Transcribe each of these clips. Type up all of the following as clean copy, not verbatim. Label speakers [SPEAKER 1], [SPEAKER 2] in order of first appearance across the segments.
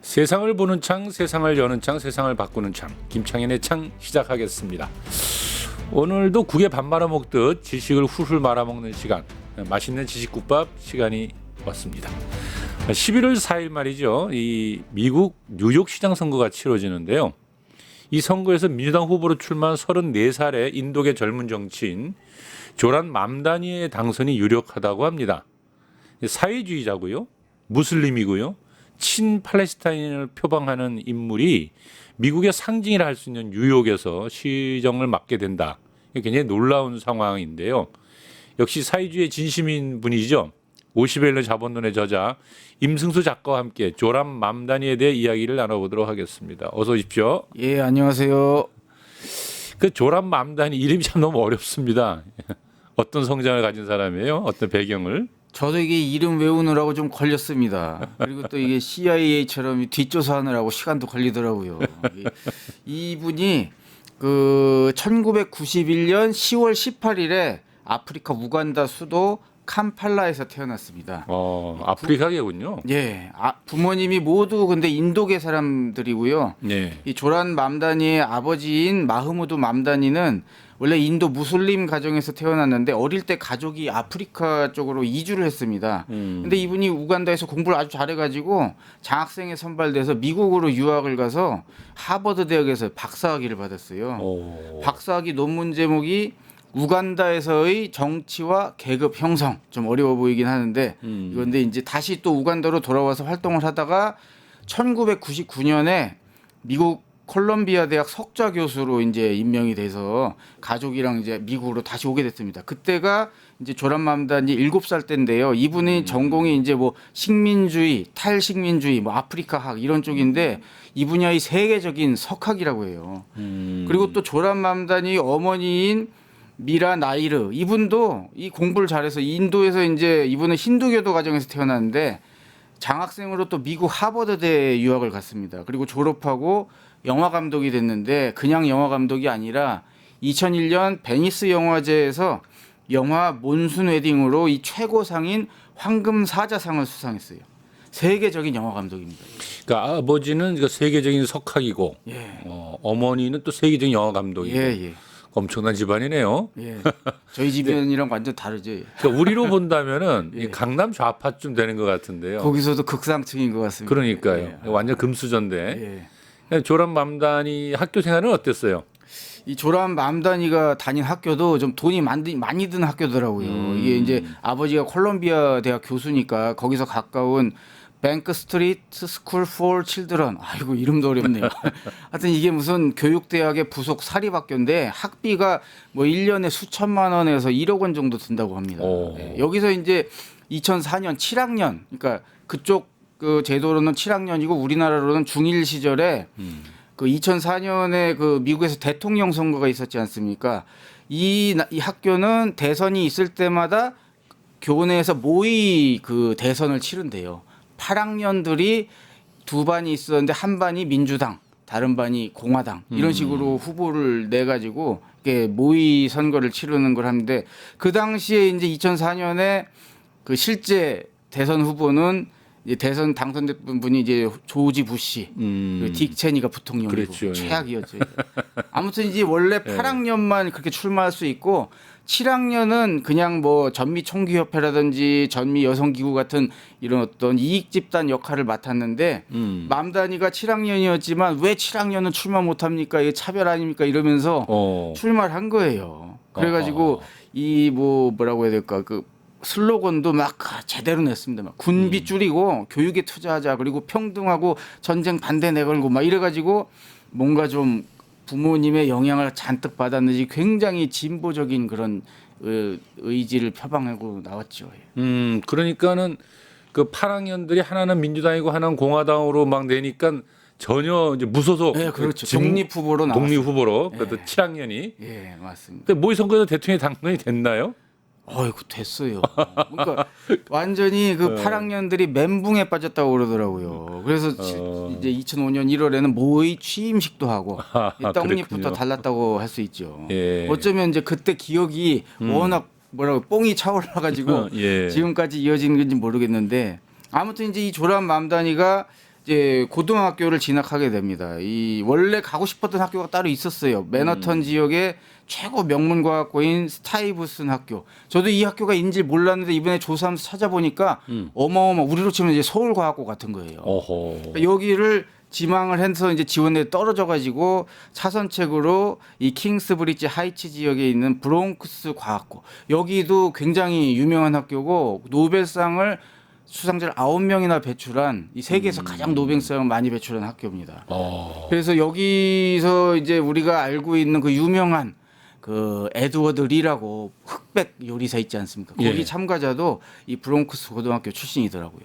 [SPEAKER 1] 세상을 보는 창, 세상을 여는 창, 세상을 바꾸는 창. 김창현의 창 시작하겠습니다. 오늘도 국에 밥 말아먹듯 지식을 훌훌 말아먹는 시간, 맛있는 지식국밥 시간이 왔습니다. 11월 4일 말이죠. 이 미국 뉴욕 시장 선거가 치러지는데요. 이 선거에서 민주당 후보로 출마한 34살의 인도계 젊은 정치인 조란 맘다니의 당선이 유력하다고 합니다. 사회주의자고요. 무슬림이고요. 친팔레스타인을 표방하는 인물이 미국의 상징이라 할 수 있는 뉴욕에서 시정을 맡게 된다. 굉장히 놀라운 상황인데요. 역시 사회주의의 진심인 분이죠. 50여 일의 자본론의 저자 임승수 작가와 함께 조란 맘다니에 대해 이야기를 나눠보도록 하겠습니다. 어서 오십시오.
[SPEAKER 2] 예, 안녕하세요.
[SPEAKER 1] 그 조란 맘다니 이름이 참 너무 어렵습니다. 어떤 성장을 가진 사람이에요? 어떤 배경을?
[SPEAKER 2] 저도 이게 이름 외우느라고 좀 걸렸습니다. 그리고 또 이게 CIA처럼 뒷조사하느라고 시간도 걸리더라고요. 이분이 그 1991년 10월 18일에 아프리카 우간다 수도 캄팔라에서 태어났습니다.
[SPEAKER 1] 아프리카계군요.
[SPEAKER 2] 예, 부모님이 모두 근데 인도계 사람들이고요.
[SPEAKER 1] 네.
[SPEAKER 2] 이 조란 맘다니의 아버지인 마흐무드 맘다니는 원래 인도 무슬림 가정에서 태어났는데 어릴 때 가족이 아프리카 쪽으로 이주를 했습니다. 근데 이분이 우간다에서 공부를 아주 잘해가지고 장학생에 선발돼서 미국으로 유학을 가서 하버드 대학에서 박사학위를 받았어요. 박사학위 논문 제목이 우간다에서의 정치와 계급 형성. 좀 어려워 보이긴 하는데 이건데 이제 다시 또 우간다로 돌아와서 활동을 하다가 1999년에 미국 콜롬비아 대학 석좌 교수로 이제 임명이 돼서 가족이랑 이제 미국으로 다시 오게 됐습니다. 그때가 이제 조란 맘다니 7살 때인데요. 이분이 전공이 이제 뭐 식민주의, 탈식민주의, 뭐 아프리카학 이런 쪽인데 이 분야의 세계적인 석학이라고 해요. 그리고 또 조란 맘다니 어머니인 미라 나이르 이분도 이 공부를 잘해서 인도에서 이제 이분은 힌두교도 가정에서 태어났는데 장학생으로 또 미국 하버드대에 유학을 갔습니다. 그리고 졸업하고 영화 감독이 됐는데 그냥 영화 감독이 아니라 2001년 베니스 영화제에서 영화 몬순 웨딩으로 이 최고상인 황금 사자상을 수상했어요. 세계적인 영화 감독입니다.
[SPEAKER 1] 그러니까 아버지는 세계적인 석학이고,
[SPEAKER 2] 예.
[SPEAKER 1] 어머니는 또 세계적인 영화 감독이고.
[SPEAKER 2] 예.
[SPEAKER 1] 엄청난 집안이네요.
[SPEAKER 2] 예. 저희 집안이랑 완전 다르죠.
[SPEAKER 1] 그러니까 우리로 본다면은
[SPEAKER 2] 예.
[SPEAKER 1] 강남 좌파쯤 되는 것 같은데요.
[SPEAKER 2] 거기서도 극상층인 것 같습니다.
[SPEAKER 1] 그러니까요.
[SPEAKER 2] 예.
[SPEAKER 1] 완전 금수저인데.
[SPEAKER 2] 예.
[SPEAKER 1] 조란 맘다니 학교 생활은 어땠어요?
[SPEAKER 2] 이 조란 맘다니가 다닌 학교도 좀 돈이 많이 드는 학교더라고요. 이게 이제 아버지가 콜롬비아 대학 교수니까 거기서 가까운 뱅크 스트리트 스쿨 포 칠드런. 아이고 이름도 어렵네요. 하여튼 이게 무슨 교육대학의 부속 사립학교인데 학비가 뭐 1년에 수천만 원에서 1억 원 정도 든다고 합니다. 네. 여기서 이제 2004년 7학년 그러니까 그쪽 그 제도로는 7학년이고 우리나라로는 중1 시절에 그 2004년에 그 미국에서 대통령 선거가 있었지 않습니까? 이 학교는 대선이 있을 때마다 교내에서 모의 그 대선을 치른대요. 8학년들이 두 반이 있었는데 한 반이 민주당, 다른 반이 공화당 이런 식으로 후보를 내 가지고 이렇게 모의 선거를 치르는 걸 하는데 그 당시에 이제 2004년에 그 실제 대선 후보는 이제 대선 당선된 분이 이제 조지 부시, 딕 체니가 부통령이고
[SPEAKER 1] 그랬죠.
[SPEAKER 2] 최악이었죠. 아무튼 이제 원래 8학년만 그렇게 출마할 수 있고 7학년은 그냥 뭐 전미 총기협회라든지 전미 여성기구 같은 이런 어떤 이익 집단 역할을 맡았는데 맘다니가 7학년이었지만 왜 7학년은 출마 못합니까? 이게 차별 아닙니까? 이러면서 출마를 한 거예요. 그래가지고 이 뭐라고 해야 될까 그 슬로건도 막 제대로 냈습니다. 막 군비 줄이고 교육에 투자하자 그리고 평등하고 전쟁 반대 내걸고 막 이래가지고 뭔가 좀 부모님의 영향을 잔뜩 받았는지 굉장히 진보적인 그런 의지를 표방하고 나왔죠.
[SPEAKER 1] 그러니까는 그 8학년들이 하나는 민주당이고 하나는 공화당으로 막 내니까 전혀 이제 무소속.
[SPEAKER 2] 네, 그렇죠. 독립 후보로 나왔어요.
[SPEAKER 1] 독립 후보로. 그래도 7학년이.
[SPEAKER 2] 예, 맞습니다.
[SPEAKER 1] 근데 모의 선거에서 대통령이 당선이 됐나요?
[SPEAKER 2] 어이구 됐어요. 그러니까 완전히 그 8학년들이 멘붕에 빠졌다고 그러더라고요. 그래서 이제 2005년 1월에는 모의 취임식도 하고 떡잎부터 달랐다고 할 수 있죠.
[SPEAKER 1] 예.
[SPEAKER 2] 어쩌면 이제 그때 기억이 워낙 뭐라고 뽕이 차올라가지고
[SPEAKER 1] 예.
[SPEAKER 2] 지금까지 이어지는 건지 모르겠는데 아무튼 이제 이 조란 맘다니가 이제 고등학교를 진학하게 됩니다. 이 원래 가고 싶었던 학교가 따로 있었어요. 맨하탄 지역의 최고 명문과학고인 스타이브슨 학교. 저도 이 학교가 인지 몰랐는데 이번에 조사하면서 찾아보니까 어마어마 우리로 치면 이제 서울과학고 같은 거예요.
[SPEAKER 1] 어허.
[SPEAKER 2] 여기를 지망을 해서 이제 지원에 떨어져 가지고 차선책으로 이 킹스브리지 하이츠 지역에 있는 브롱크스 과학고. 여기도 굉장히 유명한 학교고 노벨상을 수상자를 9명이나 배출한 이 세계에서 가장 노벨상을 많이 배출한 학교입니다. 그래서 여기서 이제 우리가 알고 있는 그 유명한 그 에드워드 리라고 흑백 요리사 있지 않습니까? 거기
[SPEAKER 1] 예.
[SPEAKER 2] 참가자도 이 브롱크스 고등학교 출신이더라고요.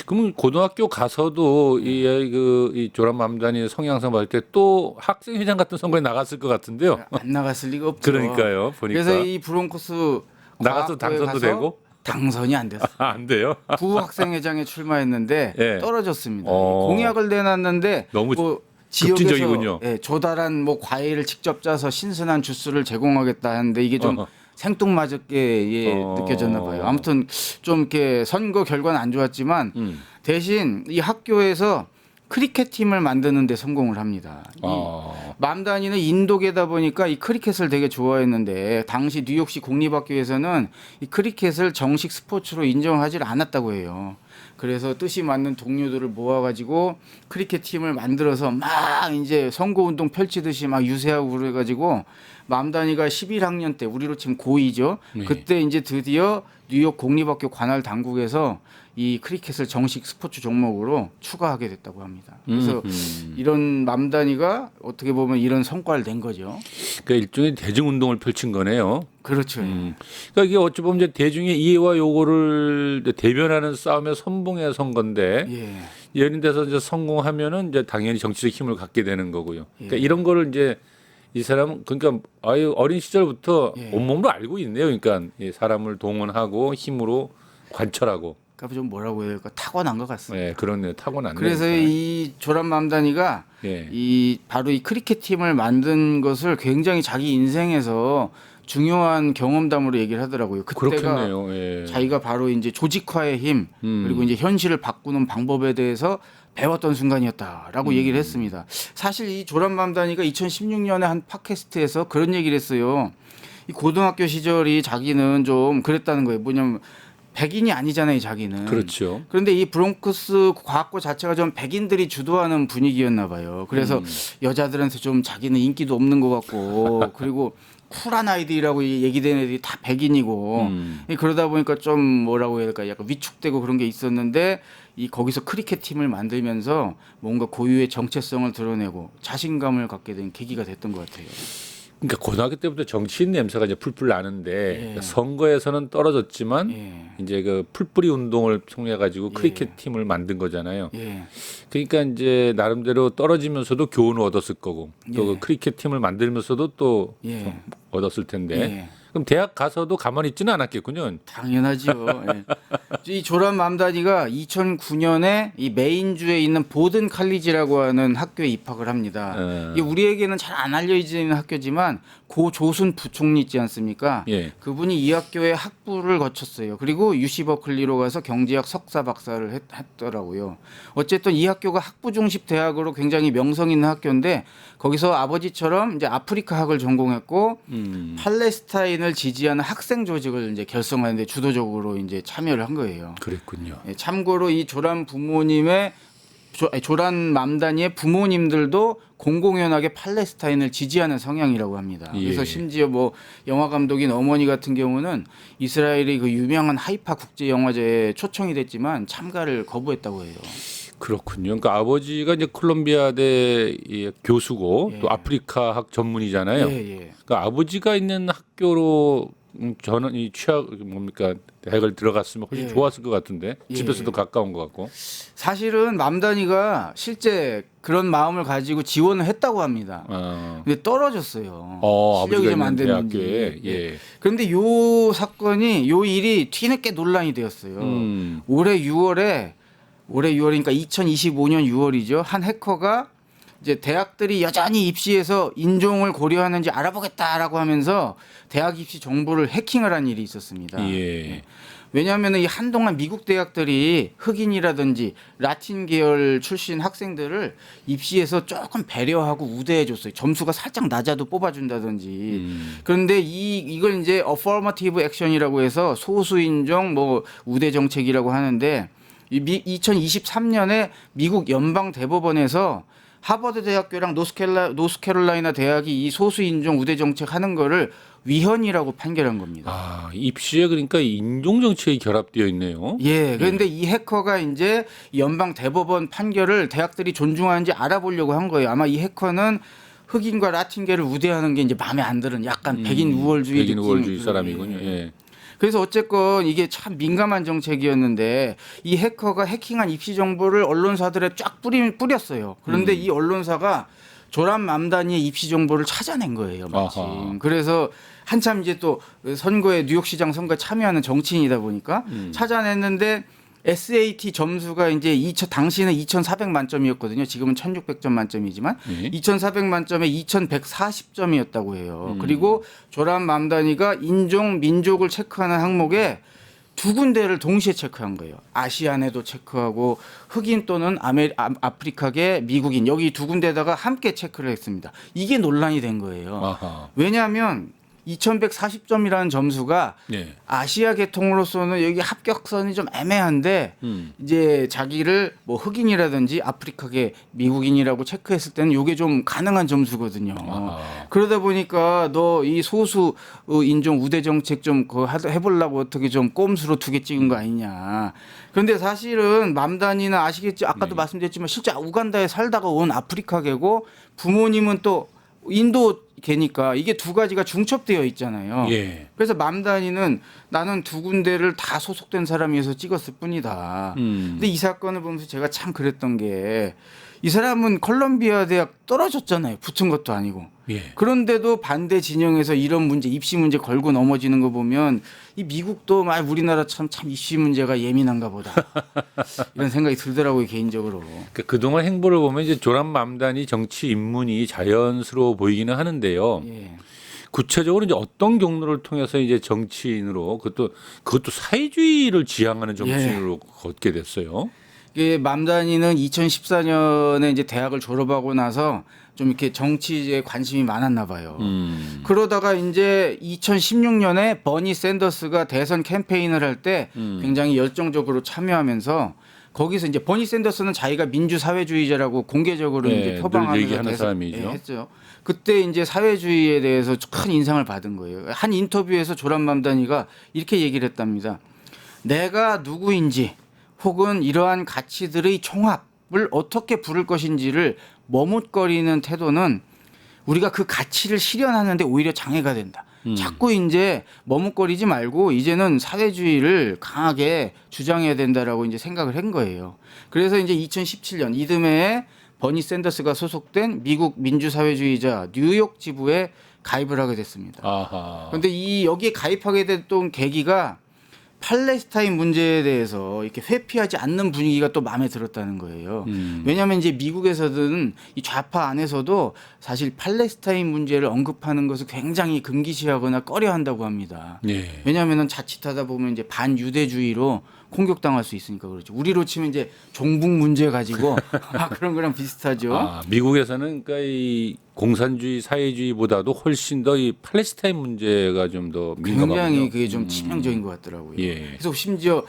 [SPEAKER 1] 그러면 고등학교 가서도 이 조란 맘다니 성향상 봤을 때 또 학생회장 같은 선거에 나갔을 것 같은데요.
[SPEAKER 2] 안 나갔을 리가 없죠.
[SPEAKER 1] 그러니까요. 보니까
[SPEAKER 2] 그래서 이 브롱크스
[SPEAKER 1] 나가서
[SPEAKER 2] 과학고에
[SPEAKER 1] 당선도
[SPEAKER 2] 가서
[SPEAKER 1] 되고
[SPEAKER 2] 당선이 안 됐어요.
[SPEAKER 1] 안 돼요.
[SPEAKER 2] 부학생회장에 출마했는데
[SPEAKER 1] 예.
[SPEAKER 2] 떨어졌습니다.
[SPEAKER 1] 어.
[SPEAKER 2] 공약을 내놨는데
[SPEAKER 1] 너무
[SPEAKER 2] 뭐
[SPEAKER 1] 급진적이군요.
[SPEAKER 2] 지역에서 조달한 뭐 과일을 직접 짜서 신선한 주스를 제공하겠다 하는데 이게 좀 생뚱맞게 느껴졌나 봐요. 아무튼 좀 이렇게 선거 결과는 안 좋았지만 대신 이 학교에서 크리켓 팀을 만드는 데 성공을 합니다. 맘다니는 인도계다 보니까 이 크리켓을 되게 좋아했는데 당시 뉴욕시 공립학교에서는 이 크리켓을 정식 스포츠로 인정하지 않았다고 해요. 그래서 뜻이 맞는 동료들을 모아가지고 크리켓 팀을 만들어서 막 이제 선거운동 펼치듯이 막 유세하고 그래가지고 맘다니가 11학년 때 우리로 치면 고2죠.
[SPEAKER 1] 네.
[SPEAKER 2] 그때 이제 드디어 뉴욕 공립학교 관할 당국에서 이 크리켓을 정식 스포츠 종목으로 추가하게 됐다고 합니다. 그래서 이런 맘다니가 어떻게 보면 이런 성과를 낸 거죠.
[SPEAKER 1] 그러니까 일종의 대중운동을 펼친 거네요.
[SPEAKER 2] 그렇죠.
[SPEAKER 1] 그러니까 이게 어찌 보면 이제 대중의 이해와 요구를 대변하는 싸움의 선봉에 선 건데
[SPEAKER 2] 예.
[SPEAKER 1] 이런 데서 이제 성공하면은 이제 당연히 정치적 힘을 갖게 되는 거고요. 그러니까
[SPEAKER 2] 예.
[SPEAKER 1] 이런 거를 이제 이 사람은 그러니까 아유 어린 시절부터
[SPEAKER 2] 예.
[SPEAKER 1] 온몸으로 알고 있네요. 그러니까 이 사람을 동원하고 힘으로 관철하고.
[SPEAKER 2] 그러니까 좀 뭐라고 해야 될까 타고난 것 같습니다.
[SPEAKER 1] 네, 그렇네요. 타고났네요.
[SPEAKER 2] 그래서 이 조란 맘다니가
[SPEAKER 1] 예.
[SPEAKER 2] 이 바로 이 크리켓 팀을 만든 것을 굉장히 자기 인생에서 중요한 경험담으로 얘기를 하더라고요. 그때가
[SPEAKER 1] 그렇겠네요. 예.
[SPEAKER 2] 자기가 바로 이제 조직화의 힘 그리고 이제 현실을 바꾸는 방법에 대해서 배웠던 순간이었다라고 얘기를 했습니다. 사실 이 조란 맘다니가 2016년에 한 팟캐스트에서 그런 얘기를 했어요. 이 고등학교 시절이 자기는 좀 그랬다는 거예요. 뭐냐면 백인이 아니잖아요, 자기는.
[SPEAKER 1] 그렇죠.
[SPEAKER 2] 그런데 이 브롱크스 과학고 자체가 좀 백인들이 주도하는 분위기였나 봐요. 그래서 여자들한테 좀 자기는 인기도 없는 것 같고 그리고 쿨한 아이들이라고 얘기되는 애들이 다 백인이고 그러다 보니까 좀 뭐라고 해야 될까 약간 위축되고 그런 게 있었는데 이 거기서 크리켓 팀을 만들면서 뭔가 고유의 정체성을 드러내고 자신감을 갖게 된 계기가 됐던 것 같아요.
[SPEAKER 1] 그러니까 고등학교 때부터 정치인 냄새가 이제 풀풀 나는데
[SPEAKER 2] 예.
[SPEAKER 1] 선거에서는 떨어졌지만
[SPEAKER 2] 예.
[SPEAKER 1] 이제 그 풀뿌리 운동을 통해 가지고 크리켓 팀을 만든 거잖아요.
[SPEAKER 2] 예.
[SPEAKER 1] 그러니까 이제 나름대로 떨어지면서도 교훈을 얻었을 거고 또
[SPEAKER 2] 예.
[SPEAKER 1] 그 크리켓 팀을 만들면서도 또
[SPEAKER 2] 예.
[SPEAKER 1] 좀 얻었을 텐데
[SPEAKER 2] 예.
[SPEAKER 1] 그럼 대학 가서도 가만히 있지는 않았겠군요.
[SPEAKER 2] 당연하죠. 예. 이 조란 맘다니가 2009년에 이 메인주에 있는 보든 칼리지라고 하는 학교에 입학을 합니다. 이게 우리에게는 잘 안 알려지는 학교지만 고 조순 부총리 있지 않습니까?
[SPEAKER 1] 예.
[SPEAKER 2] 그분이 이 학교에 학부를 거쳤어요. 그리고 UC 버클리로 가서 경제학 석사 박사를 했더라고요. 어쨌든 이 학교가 학부 중심 대학으로 굉장히 명성 있는 학교인데 거기서 아버지처럼 이제 아프리카학을 전공했고 팔레스타인을 지지하는 학생 조직을 이제 결성하는데 주도적으로 이제 참여를 한 거예요.
[SPEAKER 1] 그랬군요.
[SPEAKER 2] 예, 참고로 이 조란 부모님의 조란 맘다니의 부모님들도 공공연하게 팔레스타인을 지지하는 성향이라고 합니다.
[SPEAKER 1] 예.
[SPEAKER 2] 그래서 심지어 뭐 영화 감독인 어머니 같은 경우는 이스라엘의 그 유명한 하이파 국제 영화제에 초청이 됐지만 참가를 거부했다고 해요.
[SPEAKER 1] 그렇군요. 그러니까 아버지가 이제 콜롬비아대 교수고
[SPEAKER 2] 예.
[SPEAKER 1] 또 아프리카학 전문이잖아요.
[SPEAKER 2] 예, 예.
[SPEAKER 1] 그러니까 아버지가 있는 학교로 저는 이 취학 뭡니까 대학을 들어갔으면 훨씬
[SPEAKER 2] 예.
[SPEAKER 1] 좋았을 것 같은데
[SPEAKER 2] 예.
[SPEAKER 1] 집에서도 가까운 것 같고.
[SPEAKER 2] 사실은 맘다니가 실제 그런 마음을 가지고 지원을 했다고 합니다. 근데 떨어졌어요. 실력이
[SPEAKER 1] 아버지가
[SPEAKER 2] 좀 안
[SPEAKER 1] 있는
[SPEAKER 2] 됐는지.
[SPEAKER 1] 대학교에. 예.
[SPEAKER 2] 그런데 요 사건이 요 일이 뒤늦게 논란이 되었어요. 올해 6월에 그러니까 2025년 6월이죠. 한 해커가 이제 대학들이 여전히 입시에서 인종을 고려하는지 알아보겠다라고 하면서 대학 입시 정보를 해킹을 한 일이 있었습니다.
[SPEAKER 1] 예.
[SPEAKER 2] 왜냐하면 이 한동안 미국 대학들이 흑인이라든지 라틴 계열 출신 학생들을 입시에서 조금 배려하고 우대해줬어요. 점수가 살짝 낮아도 뽑아준다든지. 그런데 이걸 이제 affirmative action이라고 해서 소수 인종 뭐 우대 정책이라고 하는데 2023년에 미국 연방 대법원에서 하버드 대학교랑 노스캐롤라이나 대학이 이 소수 인종 우대 정책 하는 거를 위헌이라고 판결한 겁니다.
[SPEAKER 1] 아, 입시에 그러니까 인종 정책이 결합되어 있네요.
[SPEAKER 2] 예. 그런데 이 해커가 이제 연방 대법원 판결을 대학들이 존중하는지 알아보려고 한 거예요. 아마 이 해커는 흑인과 라틴계를 우대하는 게 이제 마음에 안 드는 약간 백인 우월주의
[SPEAKER 1] 백인
[SPEAKER 2] 느낌.
[SPEAKER 1] 우월주의 사람이군요. 예.
[SPEAKER 2] 그래서 어쨌건 이게 참 민감한 정책이었는데 이 해커가 해킹한 입시 정보를 언론사들에 쫙 뿌렸어요. 그런데 이 언론사가 조람 맘다니의 입시 정보를 찾아낸 거예요. 마침.
[SPEAKER 1] 아하.
[SPEAKER 2] 그래서 한참 이제 또 선거에 뉴욕시장 선거에 참여하는 정치인이다 보니까 찾아냈는데 SAT 점수가 이제 당시는 2,400 만점이었거든요. 지금은 1,600점 만점이지만 2,400 만점에 2,140점이었다고 해요. 그리고 조람 맘다니가 인종, 민족을 체크하는 항목에 두 군데를 동시에 체크한 거예요. 아시안에도 체크하고 흑인 또는 아프리카계 미국인 여기 두 군데다가 함께 체크를 했습니다. 이게 논란이 된 거예요.
[SPEAKER 1] 아하.
[SPEAKER 2] 왜냐하면 2,140점이라는 점수가
[SPEAKER 1] 네.
[SPEAKER 2] 아시아 계통으로서는 여기 합격선이 좀 애매한데 이제 자기를 뭐 흑인이라든지 아프리카계 미국인이라고 체크했을 때는 이게 좀 가능한 점수거든요.
[SPEAKER 1] 아하.
[SPEAKER 2] 그러다 보니까 너 이 소수 인종 우대 정책 좀 해보려고 어떻게 좀 꼼수로 두 개 찍은 거 아니냐. 그런데 사실은 맘다니는 아시겠죠? 아까도 말씀드렸지만 실제 우간다에 살다가 온 아프리카계고 부모님은 또 인도계니까 이게 두 가지가 중첩되어 있잖아요.
[SPEAKER 1] 예.
[SPEAKER 2] 그래서 맘다니는 나는 두 군데를 다 소속된 사람이어서 찍었을 뿐이다. 근데 이 사건을 보면서 제가 참 그랬던 게 이 사람은 콜롬비아 대학 떨어졌잖아요. 붙은 것도 아니고.
[SPEAKER 1] 예.
[SPEAKER 2] 그런데도 반대 진영에서 이런 문제, 입시 문제 걸고 넘어지는 거 보면 이 미국도 우리나라 참 입시 문제가 예민한가 보다. 이런 생각이 들더라고요, 개인적으로.
[SPEAKER 1] 그러니까 그동안 행보를 보면 이제 조람 맘다니 정치 입문이 자연스러워 보이기는 하는데요.
[SPEAKER 2] 예.
[SPEAKER 1] 구체적으로 이제 어떤 경로를 통해서 이제 정치인으로 그것도 사회주의를 지향하는 정치인으로 걷게 됐어요.
[SPEAKER 2] 이게 맘다니는 2014년에 이제 대학을 졸업하고 나서 좀 이렇게 정치에 관심이 많았나 봐요. 그러다가 이제 2016년에 버니 샌더스가 대선 캠페인을 할 때 굉장히 열정적으로 참여하면서 거기서 이제 버니 샌더스는 자기가 민주사회주의자라고 공개적으로
[SPEAKER 1] 네,
[SPEAKER 2] 이제
[SPEAKER 1] 늘
[SPEAKER 2] 표방하면서
[SPEAKER 1] 얘기하는 사람이죠.
[SPEAKER 2] 했죠. 그때 이제 사회주의에 대해서 큰 인상을 받은 거예요. 한 인터뷰에서 조람 맘다니가 이렇게 얘기를 했답니다. 내가 누구인지 혹은 이러한 가치들의 총합을 어떻게 부를 것인지를 머뭇거리는 태도는 우리가 그 가치를 실현하는데 오히려 장애가 된다. 자꾸 이제 머뭇거리지 말고 이제는 사회주의를 강하게 주장해야 된다라고 이제 생각을 한 거예요. 그래서 이제 2017년 이듬해에 버니 샌더스가 소속된 미국 민주사회주의자 뉴욕 지부에 가입을 하게 됐습니다.
[SPEAKER 1] 아하.
[SPEAKER 2] 그런데 여기에 가입하게 됐던 계기가 팔레스타인 문제에 대해서 이렇게 회피하지 않는 분위기가 또 마음에 들었다는 거예요. 왜냐하면 이제 미국에서는 이 좌파 안에서도 사실 팔레스타인 문제를 언급하는 것을 굉장히 금기시하거나 꺼려한다고 합니다.
[SPEAKER 1] 예.
[SPEAKER 2] 왜냐하면 자칫하다 보면 이제 반유대주의로 공격당할 수 있으니까 그렇죠. 우리로 치면 이제 종북 문제 가지고 그런 거랑 비슷하죠.
[SPEAKER 1] 아, 미국에서는 그러니까 이 공산주의 사회주의보다도 훨씬 더 이 팔레스타인 문제가 좀 더 민감하군요.
[SPEAKER 2] 굉장히 그게 좀 치명적인 것 같더라고요.
[SPEAKER 1] 예.
[SPEAKER 2] 그래서 심지어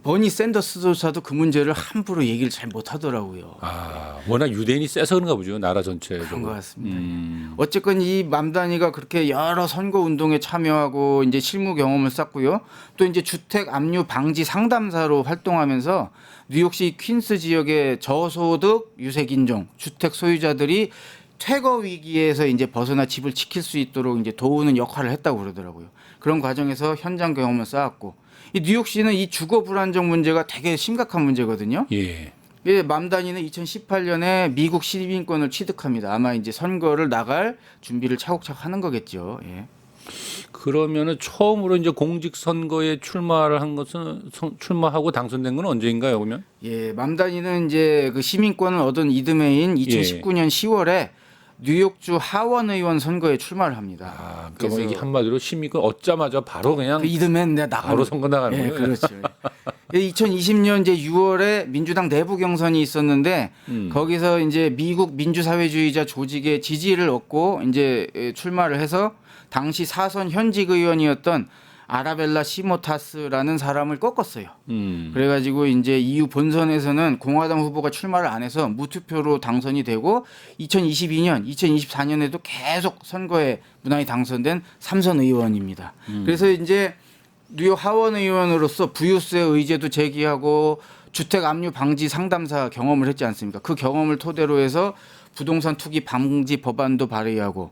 [SPEAKER 2] 버니 샌더스조차도 그 문제를 함부로 얘기를 잘 못하더라고요.
[SPEAKER 1] 아, 워낙 유대인이 세서 그런가 보죠. 나라 전체적으로.
[SPEAKER 2] 그런 것 같습니다. 어쨌건 이 맘다니가 그렇게 여러 선거 운동에 참여하고 이제 실무 경험을 쌓고요. 또 이제 주택 압류 방지 상담사로 활동하면서 뉴욕시 퀸스 지역의 저소득 유색 인종 주택 소유자들이 퇴거 위기에서 이제 벗어나 집을 지킬 수 있도록 이제 도우는 역할을 했다고 그러더라고요. 그런 과정에서 현장 경험을 쌓았고 이 뉴욕시는 이 주거 불안정 문제가 되게 심각한 문제거든요.
[SPEAKER 1] 예.
[SPEAKER 2] 맘다니는 2018년에 미국 시민권을 취득합니다. 아마 이제 선거를 나갈 준비를 차곡차곡 하는 거겠죠. 예.
[SPEAKER 1] 그러면은 처음으로 이제 공직 선거에 출마를 한 것은 출마하고 당선된 건 언제인가요, 그러면?
[SPEAKER 2] 예, 맘다니는 이제 그 시민권을 얻은 이듬해인 2019년 10월에 뉴욕주 하원 의원 선거에 출마를 합니다.
[SPEAKER 1] 아, 그러니까 뭐 이게 한마디로 심의권 얻자마자 바로 그냥
[SPEAKER 2] 이듬해는 내가 나가는
[SPEAKER 1] 바로 선거 나가는
[SPEAKER 2] 예,
[SPEAKER 1] 거예요.
[SPEAKER 2] 그렇죠. 2020년 이제 6월에 민주당 내부 경선이 있었는데 거기서 이제 미국 민주사회주의자 조직의 지지를 얻고 이제 출마를 해서 당시 사선 현직 의원이었던 아라벨라 시모타스라는 사람을 꺾었어요. 그래가지고 이제 EU 본선에서는 공화당 후보가 출마를 안 해서 무투표로 당선이 되고 2022년, 2024년에도 계속 선거에 무난히 당선된 삼선 의원입니다. 그래서 이제 뉴욕 하원 의원으로서 부유세 의제도 제기하고 주택 압류 방지 상담사 경험을 했지 않습니까? 그 경험을 토대로 해서 부동산 투기 방지 법안도 발의하고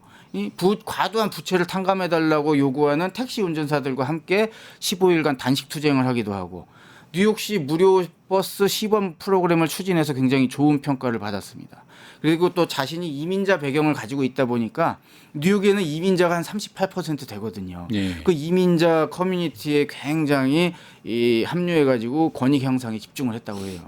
[SPEAKER 2] 과도한 부채를 탕감해달라고 요구하는 택시 운전사들과 함께 15일간 단식 투쟁을 하기도 하고 뉴욕시 무료 버스 시범 프로그램을 추진해서 굉장히 좋은 평가를 받았습니다. 그리고 또 자신이 이민자 배경을 가지고 있다 보니까 뉴욕에는 이민자가 한 38% 되거든요.
[SPEAKER 1] 예.
[SPEAKER 2] 그 이민자 커뮤니티에 굉장히 합류해가지고 권익 향상에 집중을 했다고 해요.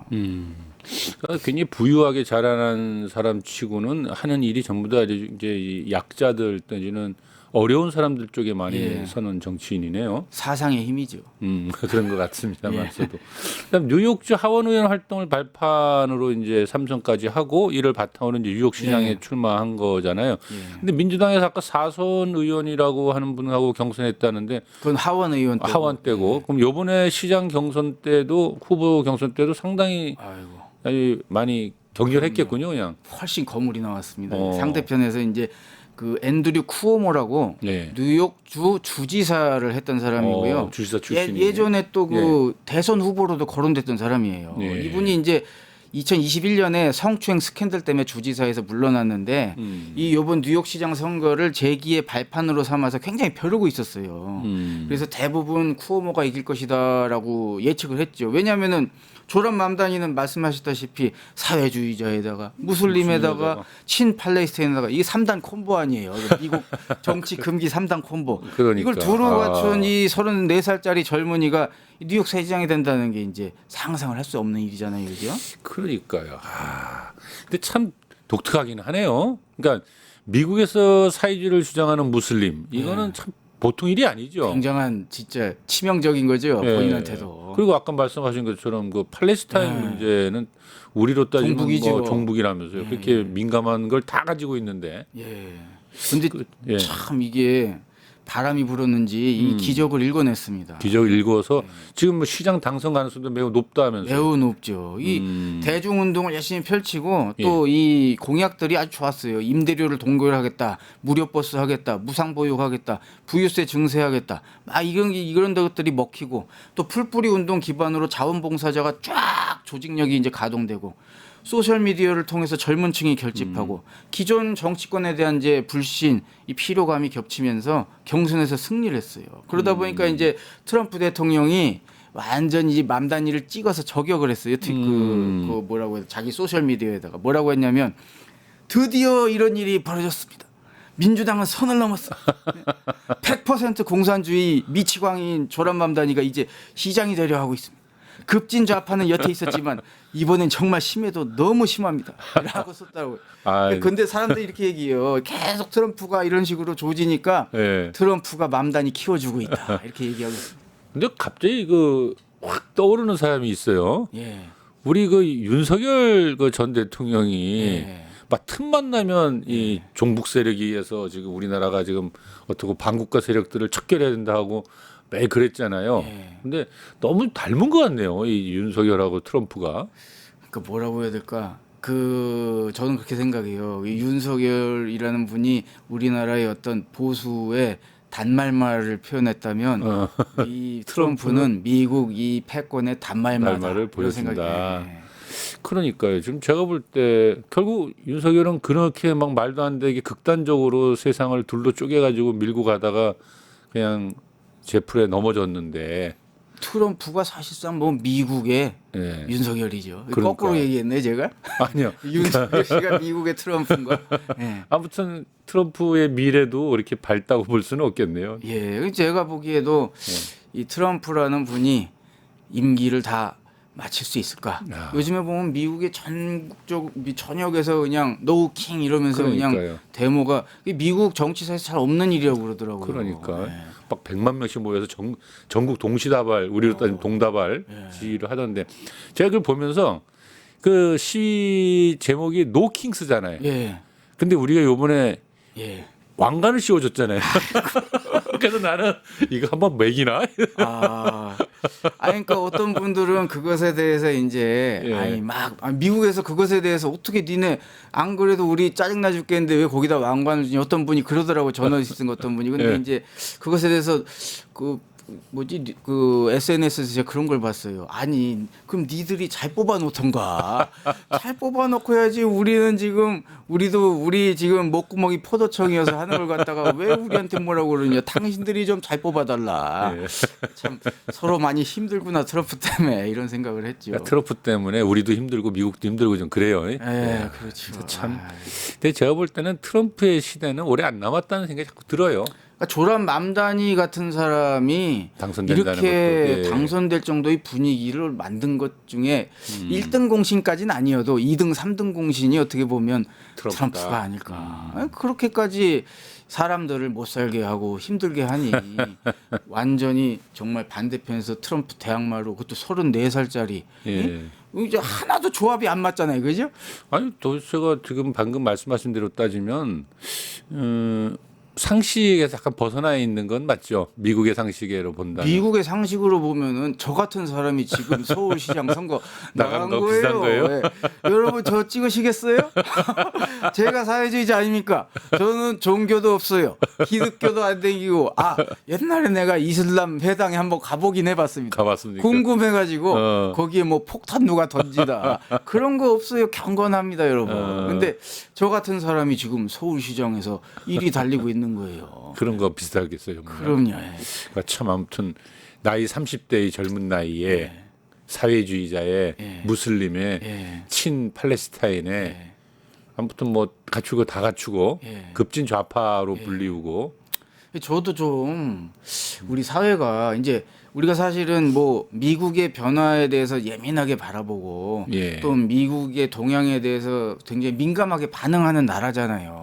[SPEAKER 1] 그러니까 굉장히 부유하게 자라난 사람치고는 하는 일이 전부 다 이제 이 약자들 내지는 어려운 사람들 쪽에 많이
[SPEAKER 2] 예.
[SPEAKER 1] 서는 정치인이네요.
[SPEAKER 2] 사상의 힘이죠.
[SPEAKER 1] 그런 것 같습니다만서도. 그다음 뉴욕주 하원 의원 활동을 발판으로 이제 삼선까지 하고 이를 바탕으로 이제 뉴욕 시장에
[SPEAKER 2] 예.
[SPEAKER 1] 출마한 거잖아요.
[SPEAKER 2] 예.
[SPEAKER 1] 근데 민주당에서 아까 사선 의원이라고 하는 분하고 경선했다는데
[SPEAKER 2] 그건 하원 의원 때고.
[SPEAKER 1] 하원 때고 그럼 요번에 시장 경선 때도 후보 경선 때도 상당히
[SPEAKER 2] 아이고.
[SPEAKER 1] 아주 많이 격렬했겠군요, 그냥.
[SPEAKER 2] 훨씬 거물이 나왔습니다.
[SPEAKER 1] 어.
[SPEAKER 2] 상대편에서 이제 그 앤드류 쿠오모라고
[SPEAKER 1] 네.
[SPEAKER 2] 뉴욕주 주지사를 했던 사람이고요.
[SPEAKER 1] 주지사 출신이.
[SPEAKER 2] 예전에 또 그 대선 후보로도 거론됐던 사람이에요.
[SPEAKER 1] 네.
[SPEAKER 2] 이분이 이제 2021년에 성추행 스캔들 때문에 주지사에서 물러났는데 이 이번 뉴욕시장 선거를 재기의 발판으로 삼아서 굉장히 벼르고 있었어요. 그래서 대부분 쿠오모가 이길 것이다라고 예측을 했죠. 왜냐하면은 조란 맘다니는 말씀하셨다시피 사회주의자에다가 무슬림에다가 친팔레스타인에다가 이게 3단 콤보 아니에요. 미국 정치 금기 3단 콤보.
[SPEAKER 1] 그러니까.
[SPEAKER 2] 이걸 두루 갖춘 이 34살짜리 젊은이가 뉴욕 세지장이 된다는 게 이제 상상을 할 수 없는 일이잖아요. 그죠?
[SPEAKER 1] 그러니까요. 근데 참 독특하긴 하네요. 그러니까 미국에서 사회주의를 주장하는 무슬림 이거는 참 보통 일이 아니죠.
[SPEAKER 2] 굉장한 진짜 치명적인 거죠.
[SPEAKER 1] 예.
[SPEAKER 2] 본인한테도.
[SPEAKER 1] 그리고 아까 말씀하신 것처럼 그 팔레스타인 문제는 우리로 따지면
[SPEAKER 2] 종북이죠.
[SPEAKER 1] 뭐 종북이라면서요. 그렇게 민감한 걸 다 가지고 있는데.
[SPEAKER 2] 예. 근데
[SPEAKER 1] 예.
[SPEAKER 2] 참 이게 바람이 불었는지 이 기적을 읽어냈습니다.
[SPEAKER 1] 기적을 읽어서 지금 뭐 시장 당선 가능성도 매우 높다면서요.
[SPEAKER 2] 매우 높죠. 이 대중운동을 열심히 펼치고 또 이 공약들이 아주 좋았어요. 임대료를 동결하겠다, 무료 버스 하겠다, 무상 보육하겠다, 부유세 증세하겠다. 이런 것들이 먹히고 또 풀뿌리 운동 기반으로 자원봉사자가 쫙 조직력이 이제 가동되고. 소셜 미디어를 통해서 젊은 층이 결집하고 기존 정치권에 대한 이제 불신, 이 피로감이 겹치면서 경선에서 승리를 했어요. 그러다 보니까 이제 트럼프 대통령이 완전히 맘단위를 찍어서 저격을 했어요. 그 뭐라고 해야 돼? 자기 소셜 미디어에다가 뭐라고 했냐면 드디어 이런 일이 벌어졌습니다. 민주당은 선을 넘었어. 100% 공산주의 미치광이인 조란맘단위가 이제 시장이 되려 하고 있습니다. 급진 좌파는 여태 있었지만 이번엔 정말 심해도 너무 심합니다. 라고 썼다고요. 근데 사람들이 이렇게 얘기해요. 계속 트럼프가 이런 식으로 조지니까
[SPEAKER 1] 예.
[SPEAKER 2] 트럼프가 맘단히 키워주고 있다. 이렇게 얘기하고 있습니다.
[SPEAKER 1] 근데 갑자기 그 확 떠오르는 사람이 있어요.
[SPEAKER 2] 예.
[SPEAKER 1] 우리 그 윤석열 그 전 대통령이
[SPEAKER 2] 예.
[SPEAKER 1] 막 틈만 나면 이 종북 세력에 의해서 지금 우리나라가 지금 어떻게 반국가 세력들을 척결해야 된다 하고 매일 그랬잖아요.
[SPEAKER 2] 예.
[SPEAKER 1] 근데 너무 닮은 것 같네요. 이 윤석열하고 트럼프가.
[SPEAKER 2] 그 뭐라고 해야 될까? 저는 그렇게 생각해요. 이 윤석열이라는 분이 우리나라의 어떤 보수의 단말말을 표현했다면 이 트럼프는 미국 이 패권의 단말말을
[SPEAKER 1] 말을 보여준다.
[SPEAKER 2] 생각해요.
[SPEAKER 1] 그러니까요. 지금 제가 볼 때 결국 윤석열은 그렇게 막 말도 안 되게 극단적으로 세상을 둘로 쪼개가지고 밀고 가다가 그냥 제풀에 넘어졌는데
[SPEAKER 2] 트럼프가 사실상 뭐 미국의
[SPEAKER 1] 예.
[SPEAKER 2] 윤석열이죠.
[SPEAKER 1] 그러니까.
[SPEAKER 2] 거꾸로 얘기했네 제가.
[SPEAKER 1] 아니요.
[SPEAKER 2] 윤석열 씨가 미국의 트럼프인가? 예.
[SPEAKER 1] 아무튼 트럼프의 미래도 이렇게 밝다고 볼 수는 없겠네요.
[SPEAKER 2] 예, 제가 보기에도 이 트럼프라는 분이 임기를 다 맞힐 수 있을까?
[SPEAKER 1] 야.
[SPEAKER 2] 요즘에 보면 미국의 전국적 전역에서 그냥 노 킹 이러면서 그냥
[SPEAKER 1] 그러니까요.
[SPEAKER 2] 데모가 미국 정치사에서 잘 없는 일이라고 그러더라고요.
[SPEAKER 1] 그러니까
[SPEAKER 2] 네.
[SPEAKER 1] 막 100만 명씩 모여서 전국 동시다발 우리로 따지면 동다발
[SPEAKER 2] 예.
[SPEAKER 1] 지휘를 하던데 제가 그걸 보면서 그 시위 제목이 노킹스잖아요.
[SPEAKER 2] 예.
[SPEAKER 1] 근데 우리가 요번에
[SPEAKER 2] 예.
[SPEAKER 1] 왕관을 씌워줬잖아요. 그래서 나는 이거 한번 매기나?
[SPEAKER 2] 그러니까 어떤 분들은 그것에 대해서 이제
[SPEAKER 1] 예.
[SPEAKER 2] 미국에서 그것에 대해서 어떻게 니네 안 그래도 우리 짜증나 죽겠는데 왜 거기다 왕관을 주니 어떤 분이 그러더라고 저널리스트 어떤 분이 근데
[SPEAKER 1] 예.
[SPEAKER 2] 이제 그것에 대해서 그 SNS에서 제가 그런 걸 봤어요. 아니, 그럼 니들이 잘 뽑아놓던가. 잘 뽑아놓고 해야지. 우리 지금 목구멍이 포도청이어서 하는 걸 갖다가 왜 우리한테 뭐라고 그러냐. 당신들이 좀 잘 뽑아달라.
[SPEAKER 1] 예.
[SPEAKER 2] 참 서로 많이 힘들구나 트럼프 때문에 이런 생각을 했죠.
[SPEAKER 1] 그러니까 트럼프 때문에 우리도 힘들고 미국도 힘들고 좀 그래요.
[SPEAKER 2] 예, 그렇죠.
[SPEAKER 1] 참. 근데 제가 볼 때는 트럼프의 시대는 오래 안 남았다는 생각이 자꾸 들어요.
[SPEAKER 2] 그러니까 조란 맘다니 같은 사람이
[SPEAKER 1] 당선된다는
[SPEAKER 2] 이렇게
[SPEAKER 1] 것도. 예.
[SPEAKER 2] 당선될 정도의 분위기를 만든 것 중에 1등 공신까지는 아니어도 2등, 3등 공신이 어떻게 보면
[SPEAKER 1] 트럼프다.
[SPEAKER 2] 트럼프가 아닐까. 그렇게까지 사람들을 못 살게 하고 힘들게 하니 완전히 정말 반대편에서 트럼프 대항마로 그것도 34살짜리
[SPEAKER 1] 예.
[SPEAKER 2] 이제 하나도 조합이 안 맞잖아요. 그죠?
[SPEAKER 1] 아니 도대체가 지금 방금 말씀하신 대로 따지면 상식에서 약간 벗어나 있는 건 맞죠? 미국의 상식으로 본다면.
[SPEAKER 2] 미국의 상식으로 보면은 저 같은 사람이 지금 서울시장 선거
[SPEAKER 1] 나간
[SPEAKER 2] 나간
[SPEAKER 1] 거 비슷한 거예요?
[SPEAKER 2] 예. 여러분 저 찍으시겠어요? 제가 사회주의자 아닙니까? 저는 종교도 없어요. 기독교도 안 댕기고 옛날에 내가 이슬람 회당에 한번 가보긴 해봤습니다.
[SPEAKER 1] 가봤습니까?
[SPEAKER 2] 궁금해가지고 거기에 뭐 폭탄 누가 던지다 그런 거 없어요. 경건합니다, 여러분. 근데 저 같은 사람이 지금 서울시장에서 일이 달리고 있는 거예요.
[SPEAKER 1] 그런 거 비슷하겠어요.
[SPEAKER 2] 그럼요. 예.
[SPEAKER 1] 그러니까 참 아무튼 나이 30대의 젊은 나이에 사회주의자의 무슬림의 친 팔레스타인의 아무튼 뭐 갖추고 다 갖추고 급진 좌파로 불리우고
[SPEAKER 2] 저도 좀 우리 사회가 이제 우리가 사실은 뭐 미국의 변화에 대해서 예민하게 바라보고 또 미국의 동향에 대해서 굉장히 민감하게 반응하는 나라잖아요.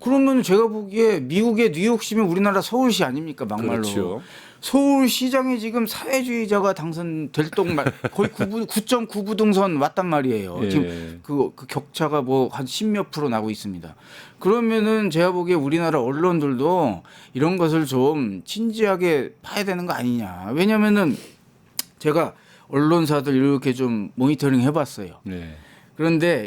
[SPEAKER 2] 그러면 제가 보기에 미국의 뉴욕시면 우리나라 서울시 아닙니까 막말로.
[SPEAKER 1] 그렇죠.
[SPEAKER 2] 서울시장이 지금 사회주의자가 당선될 동말 거의 9.9부동선 왔단 말이에요. 지금 그 격차가 뭐 한 10몇 프로 나고 있습니다. 그러면은 제가 보기에 우리나라 언론들도 이런 것을 좀 진지하게 봐야 되는 거 아니냐. 왜냐면은 제가 언론사들 이렇게 좀 모니터링 해봤어요. 그런데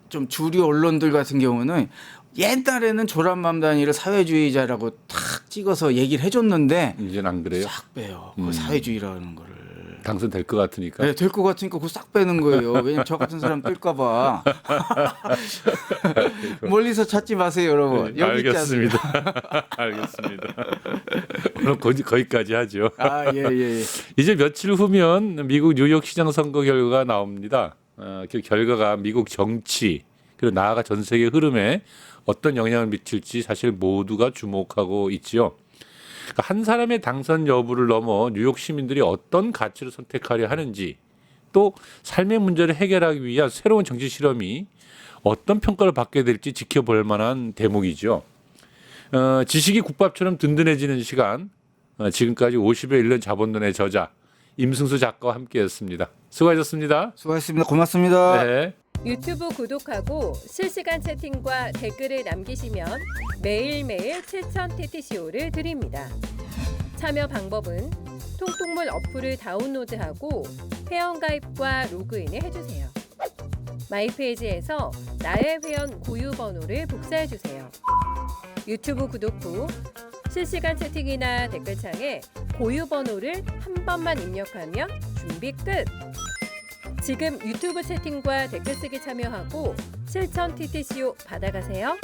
[SPEAKER 2] 좀 주류 언론들 같은 경우는 옛날에는 조란맘다니를 사회주의자라고 탁 찍어서 얘기를 해줬는데
[SPEAKER 1] 이제는 안 그래요?
[SPEAKER 2] 싹 빼요. 그 사회주의라는 거를.
[SPEAKER 1] 당선될 것 같으니까.
[SPEAKER 2] 네, 될 것 같으니까 그거 싹 빼는 거예요. 왜냐면 저 같은 사람 뜰까 봐. 멀리서 찾지 마세요, 여러분. 여기 있지 않습니다.
[SPEAKER 1] 알겠습니다. 오늘 거기까지 하죠.
[SPEAKER 2] 예.
[SPEAKER 1] 이제 며칠 후면 미국 뉴욕 시장 선거 결과가 나옵니다. 그 결과가 미국 정치 그리고 나아가 전 세계 흐름에 어떤 영향을 미칠지 사실 모두가 주목하고 있지요. 한 사람의 당선 여부를 넘어 뉴욕 시민들이 어떤 가치를 선택하려 하는지 또 삶의 문제를 해결하기 위한 새로운 정치 실험이 어떤 평가를 받게 될지 지켜볼 만한 대목이죠. 지식이 국밥처럼 든든해지는 시간 지금까지 50여 1년 자본론의 저자 임승수 작가와 함께했습니다. 수고하셨습니다.
[SPEAKER 2] 수고하셨습니다. 고맙습니다.
[SPEAKER 1] 네.
[SPEAKER 3] 유튜브 구독하고 실시간 채팅과 댓글을 남기시면 매일매일 7천 TTCO를 드립니다. 참여 방법은 통통물 어플을 다운로드하고 회원가입과 로그인을 해주세요. 마이페이지에서 나의 회원 고유 번호를 복사해주세요. 유튜브 구독 후 실시간 채팅이나 댓글창에 고유 번호를 한 번만 입력하면 준비 끝! 지금 유튜브 채팅과 댓글 쓰기 참여하고 실천 TTCO 받아가세요.